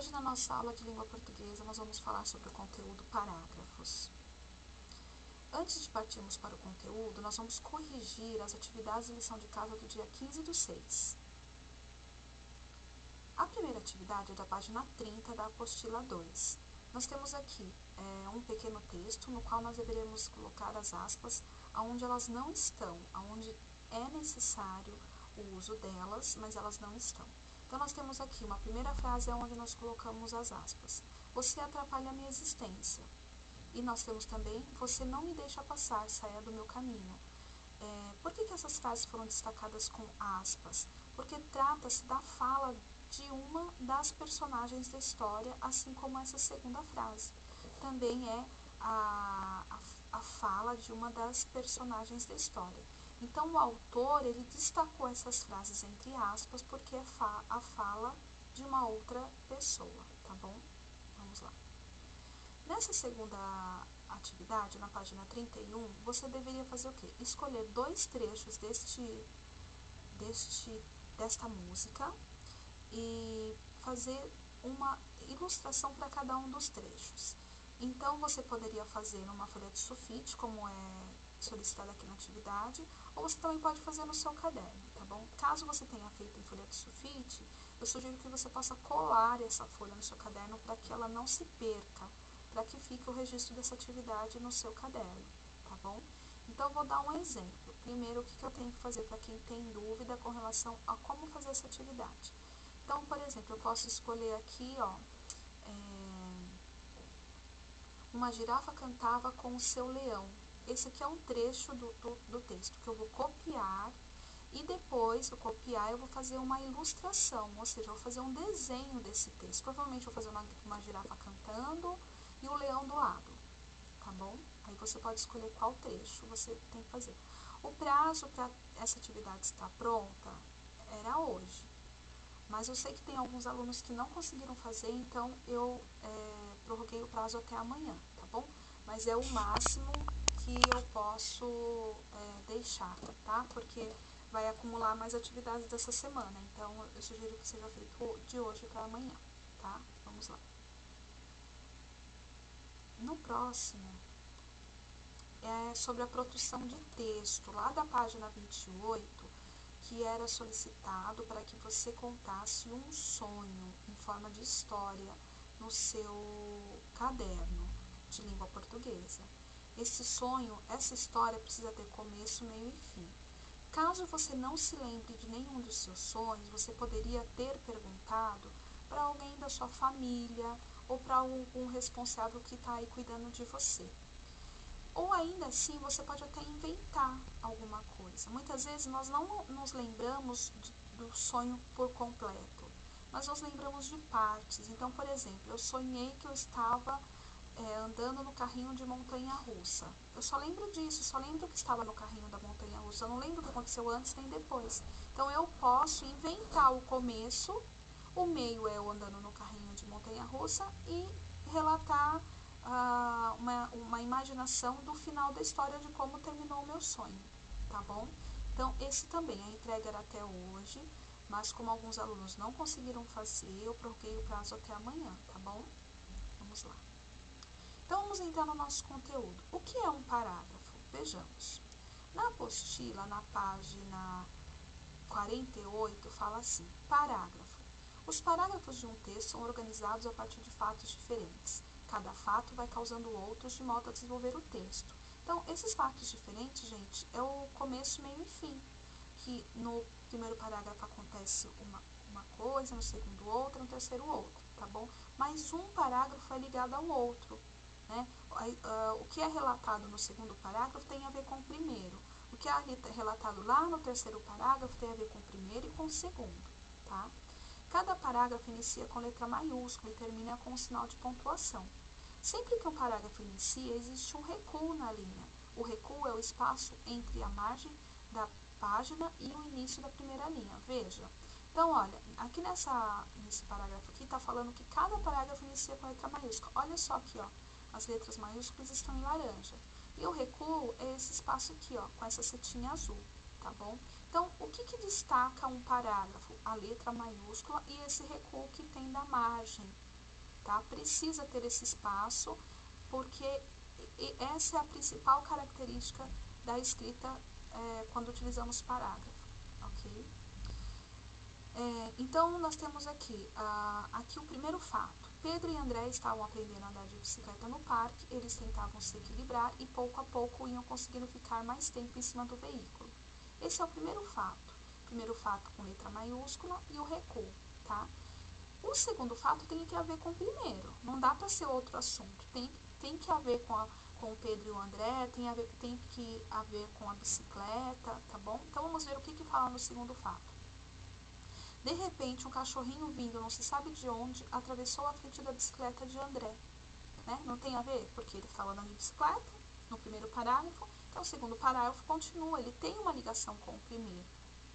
Hoje, na nossa aula de língua portuguesa, nós vamos falar sobre o conteúdo parágrafos. Antes de partirmos para o conteúdo, nós vamos corrigir as atividades de lição de casa do dia 15/6. A primeira atividade é da página 30 da apostila 2. Nós temos aqui um pequeno texto no qual nós deveremos colocar as aspas onde elas não estão, onde é necessário o uso delas, mas elas não estão. Então, nós temos aqui uma primeira frase onde nós colocamos as aspas. Você atrapalha a minha existência. E nós temos também, você não me deixa passar, saia do meu caminho. Por que essas frases foram destacadas com aspas? Porque trata-se da fala de uma das personagens da história, assim como essa segunda frase. Também é a fala de uma das personagens da história. Então, o autor, ele destacou essas frases entre aspas, porque é a fala de uma outra pessoa, tá bom? Vamos lá. Nessa segunda atividade, na página 31, você deveria fazer o quê? Escolher 2 trechos desta música e fazer uma ilustração para cada um dos trechos. Então, você poderia fazer numa folha de sulfite, como é solicitado aqui na atividade, ou você também pode fazer no seu caderno, tá bom? Caso você tenha feito em folha de sulfite, eu sugiro que você possa colar essa folha no seu caderno para que ela não se perca, para que fique o registro dessa atividade no seu caderno, tá bom? Então, eu vou dar um exemplo. Primeiro, o que eu tenho que fazer para quem tem dúvida com relação a como fazer essa atividade. Então, por exemplo, eu posso escolher aqui, uma girafa cantava com o seu leão. Esse aqui é um trecho do texto que eu vou copiar e depois que eu copiar eu vou fazer uma ilustração, ou seja, eu vou fazer um desenho desse texto. Provavelmente eu vou fazer uma girafa cantando e o leão do lado, tá bom? Aí você pode escolher qual trecho você tem que fazer. O prazo para essa atividade estar pronta era hoje, mas eu sei que tem alguns alunos que não conseguiram fazer, então eu prorroguei o prazo até amanhã, tá bom? Mas é o máximo que eu posso deixar, tá? Porque vai acumular mais atividades dessa semana, então eu sugiro que seja feito de hoje para amanhã, tá? Vamos lá. No próximo, é sobre a produção de texto, lá da página 28, que era solicitado para que você contasse um sonho em forma de história no seu caderno de língua portuguesa. Esse sonho, essa história precisa ter começo, meio e fim. Caso você não se lembre de nenhum dos seus sonhos, você poderia ter perguntado para alguém da sua família ou para algum responsável que está aí cuidando de você. Ou ainda assim, você pode até inventar alguma coisa. Muitas vezes nós não nos lembramos do sonho por completo. Nós nos lembramos de partes. Então, por exemplo, eu sonhei que eu estava andando no carrinho de montanha-russa. Eu só lembro disso, só lembro que estava no carrinho da montanha-russa. Eu não lembro o que aconteceu antes nem depois. Então, eu posso inventar o começo, o meio é eu andando no carrinho de montanha-russa e relatar uma imaginação do final da história de como terminou o meu sonho, tá bom? Então, esse também, a entrega era até hoje, mas como alguns alunos não conseguiram fazer, eu prorroguei o prazo até amanhã, tá bom? Vamos lá. Então, vamos entrar no nosso conteúdo. O que é um parágrafo? Vejamos. Na apostila, na página 48, fala assim, parágrafo. Os parágrafos de um texto são organizados a partir de fatos diferentes. Cada fato vai causando outros de modo a desenvolver o texto. Então, esses fatos diferentes, gente, é o começo, meio e fim. Que no primeiro parágrafo acontece uma coisa, no segundo outra, no terceiro outra, tá bom? Mas um parágrafo é ligado ao outro, né? O que é relatado no segundo parágrafo tem a ver com o primeiro. O que é relatado lá no terceiro parágrafo tem a ver com o primeiro e com o segundo, tá? Cada parágrafo inicia com letra maiúscula e termina com um sinal de pontuação. Sempre que um parágrafo inicia, existe um recuo na linha. O recuo é o espaço entre a margem da página e o início da primeira linha. Veja. Então, olha, aqui nesse parágrafo aqui está falando que cada parágrafo inicia com letra maiúscula. Olha só aqui, ó, as letras maiúsculas estão em laranja. E o recuo é esse espaço aqui, ó, com essa setinha azul, tá bom? Então, o que destaca um parágrafo? A letra maiúscula e esse recuo que tem da margem tá? Precisa ter esse espaço, porque essa é a principal característica da escrita quando utilizamos parágrafo, ok? Então, nós temos aqui o primeiro fato. Pedro e André estavam aprendendo a andar de bicicleta no parque, eles tentavam se equilibrar e pouco a pouco iam conseguindo ficar mais tempo em cima do veículo. Esse é o primeiro fato. Primeiro fato com letra maiúscula e o recuo, tá? O segundo fato tem que haver com o primeiro, não dá para ser outro assunto, tem que haver com o Pedro e o André, tem que haver com a bicicleta, tá bom? Então vamos ver o que fala no segundo fato. De repente, um cachorrinho vindo, não se sabe de onde, atravessou a frente da bicicleta de André. Né? Não tem a ver, porque ele estava andando de bicicleta, no primeiro parágrafo, então o segundo parágrafo continua, ele tem uma ligação com o primeiro,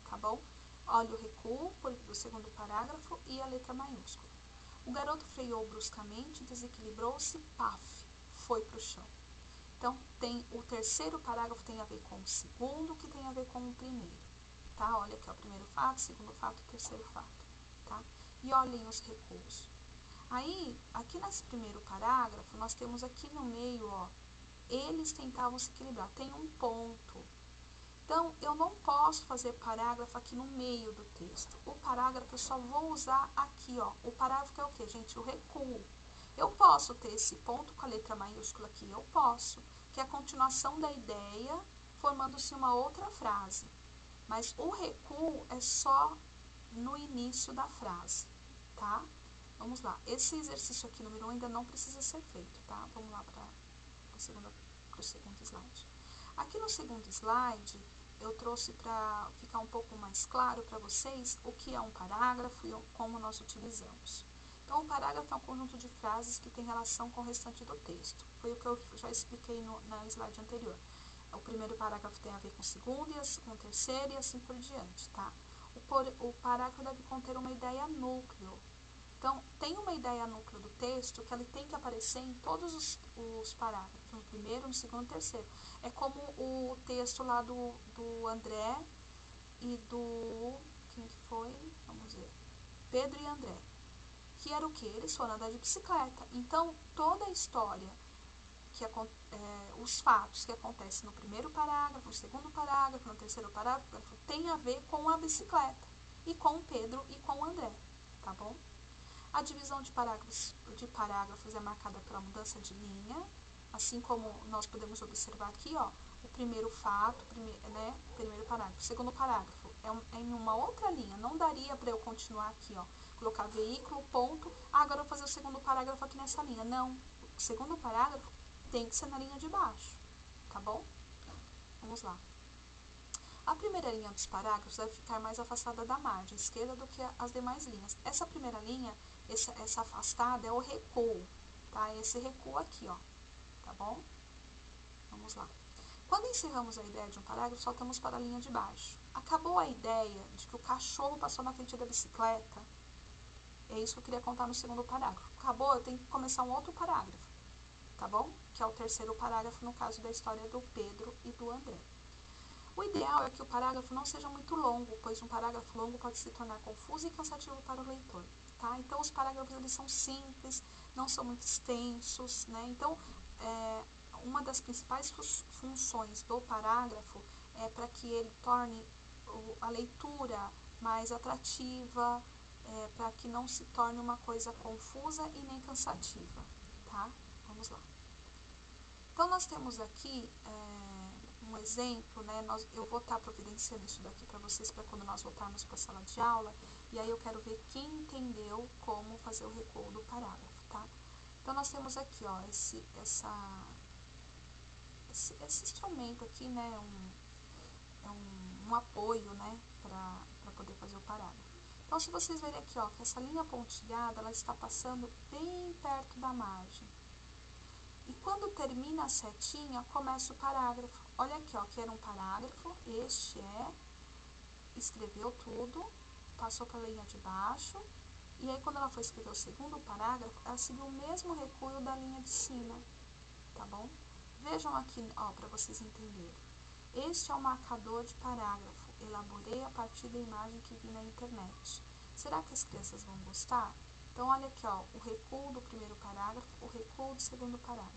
tá bom? Olha o recuo do segundo parágrafo e a letra maiúscula. O garoto freou bruscamente, desequilibrou-se, paf, foi para o chão. Então, o terceiro parágrafo tem a ver com o segundo, que tem a ver com o primeiro. Tá? Olha aqui, ó, o primeiro fato, segundo fato, terceiro fato. Tá? E olhem os recuos. Aí, aqui nesse primeiro parágrafo, nós temos aqui no meio, ó, eles tentavam se equilibrar. Tem um ponto. Então, eu não posso fazer parágrafo aqui no meio do texto. O parágrafo eu só vou usar aqui, ó. O parágrafo é o quê, gente? O recuo. Eu posso ter esse ponto com a letra maiúscula aqui? Eu posso. Que é a continuação da ideia, formando-se uma outra frase. Mas o recuo é só no início da frase, tá? Vamos lá. Esse exercício aqui, número 1, ainda não precisa ser feito, tá? Vamos lá para o segundo slide. Aqui no segundo slide, eu trouxe para ficar um pouco mais claro para vocês o que é um parágrafo e como nós utilizamos. Então, um parágrafo é um conjunto de frases que tem relação com o restante do texto. Foi o que eu já expliquei na slide anterior. O primeiro parágrafo tem a ver com o segundo, com o terceiro e assim por diante, tá? O parágrafo deve conter uma ideia núcleo. Então, tem uma ideia núcleo do texto que ele tem que aparecer em todos os parágrafos, no primeiro, no segundo e no terceiro. É como o texto lá do André e do... quem que foi? Vamos ver. Pedro e André. Que era o quê? Eles foram andar de bicicleta. Então, toda a história, os fatos que acontecem no primeiro parágrafo, no segundo parágrafo, no terceiro parágrafo, tem a ver com a bicicleta. E com o Pedro e com o André. Tá bom? A divisão de parágrafos é marcada pela mudança de linha, assim como nós podemos observar aqui, ó, o primeiro fato, primeiro parágrafo. O segundo parágrafo é em uma outra linha, não daria para eu continuar aqui, ó, colocar veículo, ponto, agora eu vou fazer o segundo parágrafo aqui nessa linha. Não, o segundo parágrafo tem que ser na linha de baixo, tá bom? Vamos lá. A primeira linha dos parágrafos deve ficar mais afastada da margem esquerda do que as demais linhas. Essa primeira linha, essa afastada é o recuo, tá? Esse recuo aqui, ó, tá bom? Vamos lá. Quando encerramos a ideia de um parágrafo, saltamos para a linha de baixo. Acabou a ideia de que o cachorro passou na frente da bicicleta. É isso que eu queria contar no segundo parágrafo. Acabou, eu tenho que começar um outro parágrafo, tá bom? Que é o terceiro parágrafo, no caso da história do Pedro e do André. O ideal é que o parágrafo não seja muito longo, pois um parágrafo longo pode se tornar confuso e cansativo para o leitor, tá? Então, os parágrafos, eles são simples, não são muito extensos, né? Então, uma das principais funções do parágrafo é para que ele torne a leitura mais atrativa, para que não se torne uma coisa confusa e nem cansativa, tá? Vamos lá. Então, nós temos aqui um exemplo, né? Eu vou estar providenciando isso daqui para vocês para quando nós voltarmos para a sala de aula, e aí eu quero ver quem entendeu como fazer o recuo do parágrafo, tá? Então, nós temos aqui, ó, esse instrumento aqui, né? Um apoio, né? Para poder fazer o parágrafo. Então, se vocês verem aqui, ó, que essa linha pontilhada, ela está passando bem perto da margem. E quando termina a setinha, começa o parágrafo. Olha aqui, ó, que era um parágrafo, escreveu tudo, passou para a linha de baixo, e aí quando ela foi escrever o segundo parágrafo, ela seguiu o mesmo recuo da linha de cima, tá bom? Vejam aqui, ó, para vocês entenderem. Este é o marcador de parágrafo, elaborei a partir da imagem que vi na internet. Será que as crianças vão gostar? Então, olha aqui, ó, o recuo do primeiro parágrafo, o recuo do segundo parágrafo.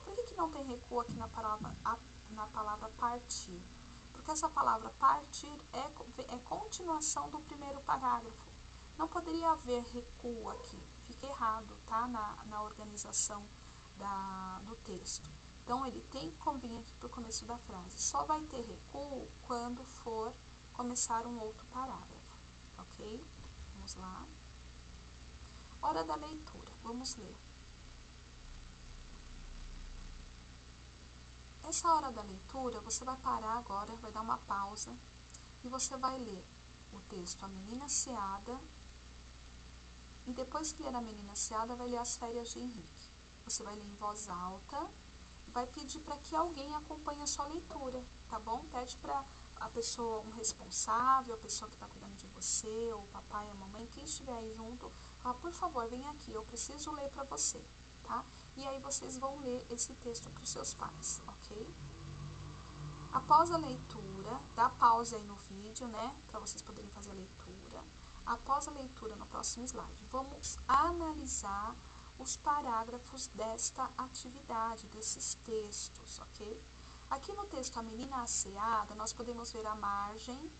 Por que não tem recuo aqui na palavra partir? Porque essa palavra partir é continuação do primeiro parágrafo. Não poderia haver recuo aqui. Fica errado, tá? Na organização do texto. Então, ele tem que vir aqui para o começo da frase. Só vai ter recuo quando for começar um outro parágrafo, ok? Vamos lá. Hora da leitura. Vamos ler. Essa hora da leitura, você vai parar agora, vai dar uma pausa e você vai ler o texto A Menina Seada e depois que ler A Menina Seada, vai ler As Férias de Henrique. Você vai ler em voz alta e vai pedir para que alguém acompanhe a sua leitura, tá bom? Pede para a pessoa, um responsável, a pessoa que está cuidando de você, ou o papai, a mamãe, quem estiver aí junto, fala, por favor, vem aqui, eu preciso ler para você, tá? E aí vocês vão ler esse texto para os seus pais, ok? Após a leitura, dá pausa aí no vídeo, né, para vocês poderem fazer a leitura. Após a leitura, no próximo slide, vamos analisar os parágrafos desta atividade, desses textos, ok? Aqui no texto A Menina Asseada, nós podemos ver a margem,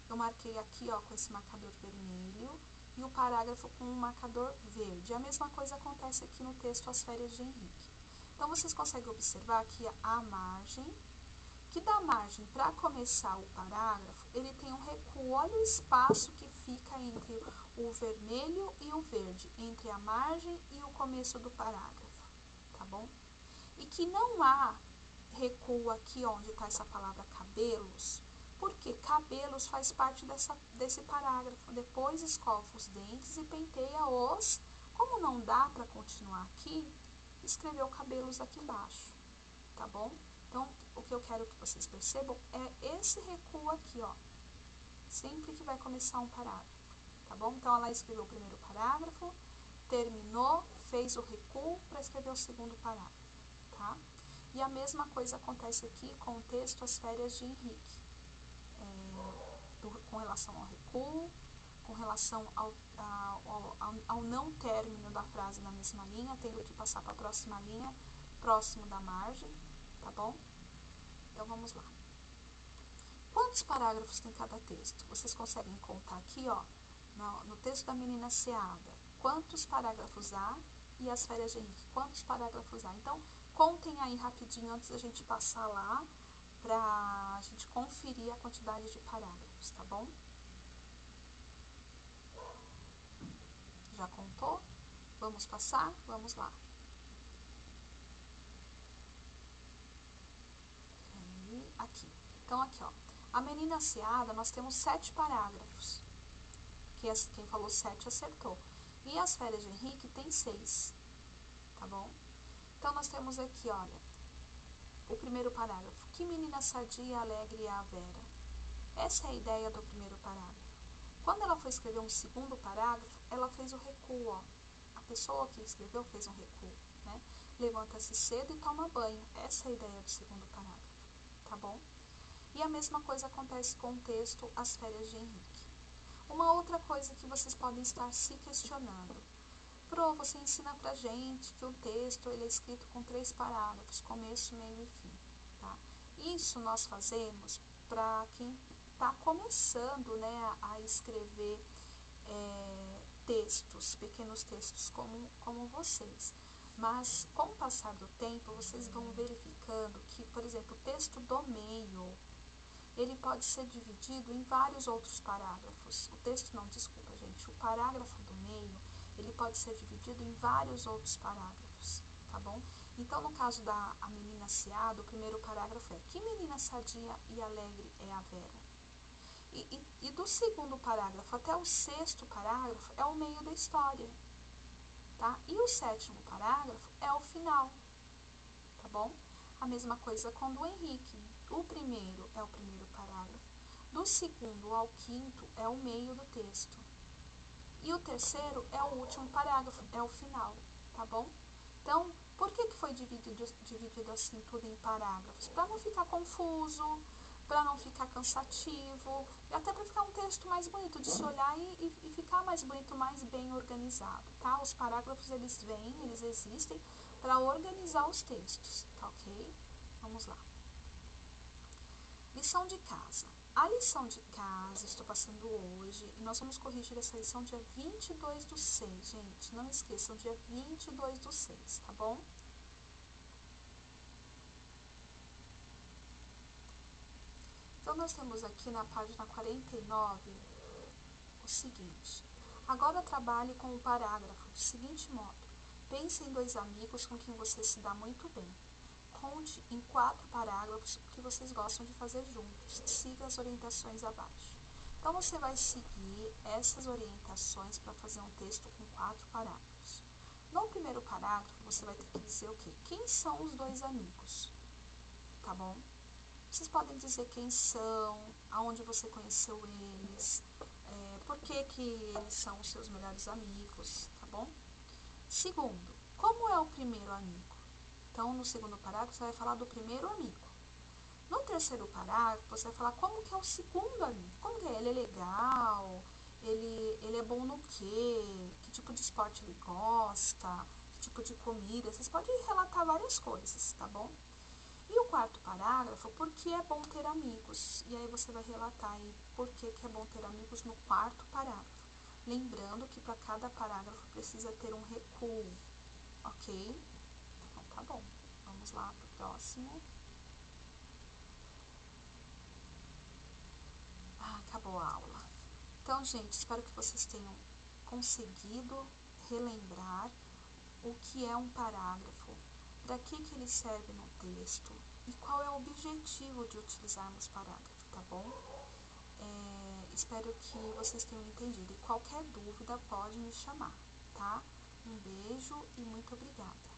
eu marquei aqui, ó, com esse marcador vermelho, e o parágrafo com um marcador verde. A mesma coisa acontece aqui no texto As Férias de Henrique. Então, vocês conseguem observar aqui a margem, que da margem para começar o parágrafo, ele tem um recuo. Olha o espaço que fica entre o vermelho e o verde, entre a margem e o começo do parágrafo, tá bom? E que não há recuo aqui onde está essa palavra cabelos, porque cabelos faz parte desse parágrafo. Depois escova os dentes e penteia-os. Como não dá para continuar aqui, escreveu cabelos aqui embaixo, tá bom? Então, o que eu quero que vocês percebam é esse recuo aqui, ó, sempre que vai começar um parágrafo, tá bom? Então, ela escreveu o primeiro parágrafo, terminou, fez o recuo para escrever o segundo parágrafo, tá? E a mesma coisa acontece aqui com o texto As Férias de Henrique, com relação ao recuo, com relação ao não término da frase na mesma linha, tendo que passar para a próxima linha, próximo da margem, tá bom? Então, vamos lá. Quantos parágrafos tem cada texto? Vocês conseguem contar aqui, ó, no texto da Menina Seada, quantos parágrafos há, e As Férias de Henrique, quantos parágrafos há? Então, contem aí rapidinho antes da gente passar lá, para a gente conferir a quantidade de parágrafos, tá bom? Já contou? Vamos passar? Vamos lá. Aqui. Então, aqui, ó. A Menina Seada, nós temos 7 parágrafos. Quem falou 7 acertou. E As Férias de Henrique tem 6. Tá bom? Então, nós temos aqui, olha, o primeiro parágrafo. Que menina sadia e alegre é a Vera. Essa é a ideia do primeiro parágrafo. Quando ela foi escrever um segundo parágrafo, ela fez o recuo, ó. A pessoa que escreveu fez um recuo, né? Levanta-se cedo e toma banho. Essa é a ideia do segundo parágrafo, tá bom? E a mesma coisa acontece com o texto As Férias de Henrique. Uma outra coisa que vocês podem estar se questionando. Pro, você ensina pra gente que o texto ele é escrito com 3 parágrafos, começo, meio e fim, tá? Isso nós fazemos para quem está começando, né, a escrever textos, pequenos textos como vocês. Mas, com o passar do tempo, vocês vão verificando que, por exemplo, o texto do meio, ele pode ser dividido em vários outros parágrafos. O texto não, desculpa, gente. O parágrafo do meio, ele pode ser dividido em vários outros parágrafos, tá bom? Então, no caso da A Menina Seada, o primeiro parágrafo é: que menina sadia e alegre é a Vera. E do segundo parágrafo até o 6º parágrafo é o meio da história, tá? E o 7º parágrafo é o final, tá bom? A mesma coisa com o do Henrique. O primeiro é o primeiro parágrafo. Do segundo ao 5º é o meio do texto. E o terceiro é o último parágrafo, é o final, tá bom? Então, por que foi dividido assim tudo em parágrafos? Para não ficar confuso, para não ficar cansativo, e até para ficar um texto mais bonito, de se olhar e ficar mais bonito, mais bem organizado, tá? Os parágrafos, eles vêm, eles existem para organizar os textos, tá ok? Vamos lá. Lição de casa. A lição de casa, estou passando hoje, e nós vamos corrigir essa lição dia 22/6, gente. Não esqueçam, dia 22/6, tá bom? Então, nós temos aqui na página 49 o seguinte. Agora trabalhe com o parágrafo do seguinte modo. Pense em 2 amigos com quem você se dá muito bem. Conte em 4 parágrafos o que vocês gostam de fazer juntos. Siga as orientações abaixo. Então, você vai seguir essas orientações para fazer um texto com 4 parágrafos. No primeiro parágrafo, você vai ter que dizer o quê? Quem são os 2 amigos? Tá bom? Vocês podem dizer quem são, aonde você conheceu eles, por que eles são os seus melhores amigos, tá bom? Segundo, como é o primeiro amigo? Então, no segundo parágrafo, você vai falar do primeiro amigo. No terceiro parágrafo, você vai falar como que é o segundo amigo. Como que é? Ele é legal? Ele é bom no quê? Que tipo de esporte ele gosta? Que tipo de comida? Vocês podem relatar várias coisas, tá bom? E o quarto parágrafo, por que é bom ter amigos? E aí você vai relatar aí por que é bom ter amigos no quarto parágrafo. Lembrando que para cada parágrafo precisa ter um recuo, ok? Então tá bom, vamos lá para o próximo. Acabou a aula. Então, gente, espero que vocês tenham conseguido relembrar o que é um parágrafo, para que ele serve no texto e qual é o objetivo de utilizarmos parágrafo, tá bom? Espero que vocês tenham entendido e qualquer dúvida pode me chamar, tá? Um beijo e muito obrigada.